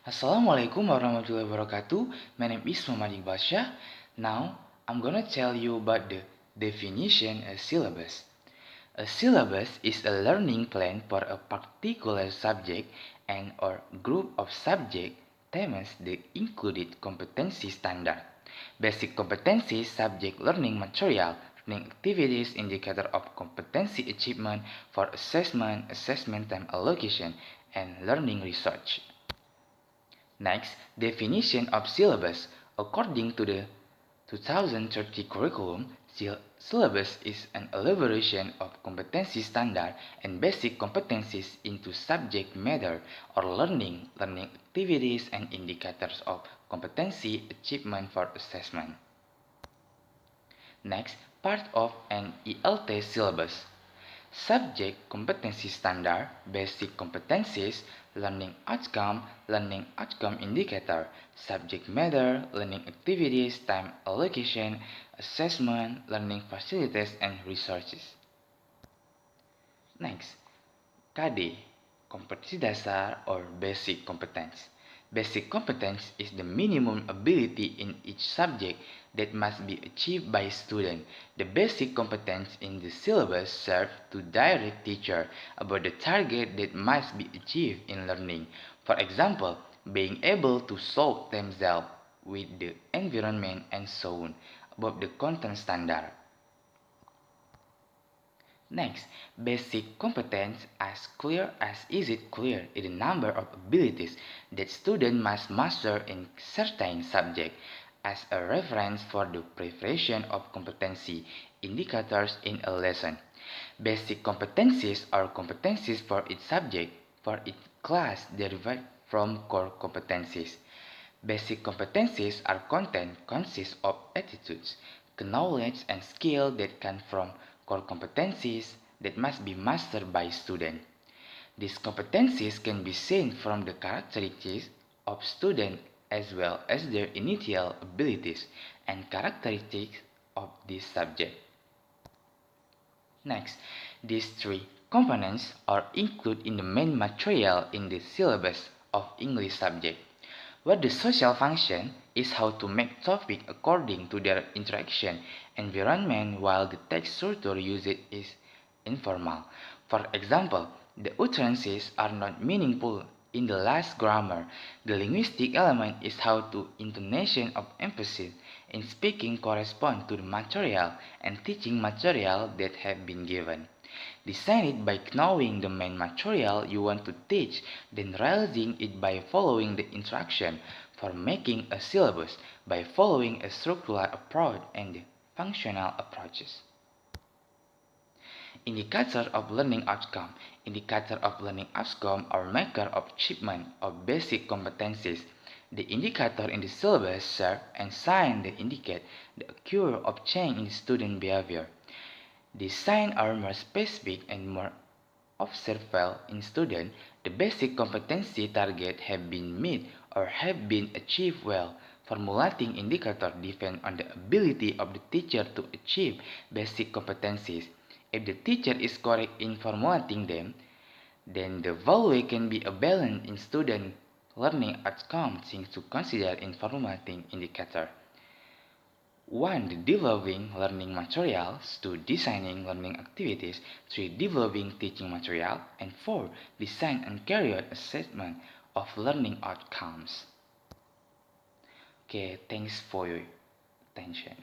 Assalamualaikum warahmatullahi wabarakatuh. My name is Muhammad Iqbal Shah. Now, I'm gonna tell you about the definition of syllabus. A syllabus is a learning plan for a particular subject and or group of subject themes that included competency standard, basic competencies, subject learning material, learning activities, indicator of competency achievement for assessment time allocation, and learning research. Next, definition of syllabus. According to the 2030 curriculum, syllabus is an elaboration of competency standard and basic competencies into subject matter or learning activities and indicators of competency achievement for assessment. Next, part of an ELT syllabus. Subject competency standard, basic competencies, learning outcome indicator, subject matter, learning activities, time allocation, assessment, learning facilities, and resources. Next, KD, kompetensi dasar or basic competence. Basic competence is the minimum ability in each subject that must be achieved by a student. The basic competence in the syllabus serve to direct teacher about the target that must be achieved in learning. For example, being able to solve themselves with the environment and so on, above the content standard. Next, basic competence is it clear in the number of abilities that student must master in certain subject as a reference for the preparation of competency indicators in a lesson. Basic competencies are competencies for each subject for each class derived from core competencies. Basic competencies are content consist of attitudes, knowledge and skill that come from core competencies that must be mastered by student. These competencies can be seen from the characteristics of student as well as their initial abilities and characteristics of this subject. Next, these three components are included in the main material in the syllabus of English subject, where the social function is how to make topic according to their interaction environment while the text structure used is informal. For example, the utterances are not meaningful in the last grammar. The linguistic element is how the intonation of emphasis in speaking correspond to the material and teaching material that have been given. Design it by knowing the main material you want to teach, then realizing it by following the instruction for making a syllabus by following a structural approach and the functional approaches. Indicator of learning outcome. Indicator of learning outcome are marker of achievement of basic competencies. The indicator in the syllabus serve and sign that indicate the occur of change in student behavior. These signs are more specific and more observable in students. The basic competency target have been met or have been achieved well. Formulating indicator depend on the ability of the teacher to achieve basic competencies. If the teacher is correct in formulating them, then the value can be a balance in student learning outcome things to consider in formulating indicator. 1. Developing learning materials. 2. Designing learning activities. 3. Developing teaching material. And 4. Design and carry out assessment of learning outcomes. Okay, thanks for your attention.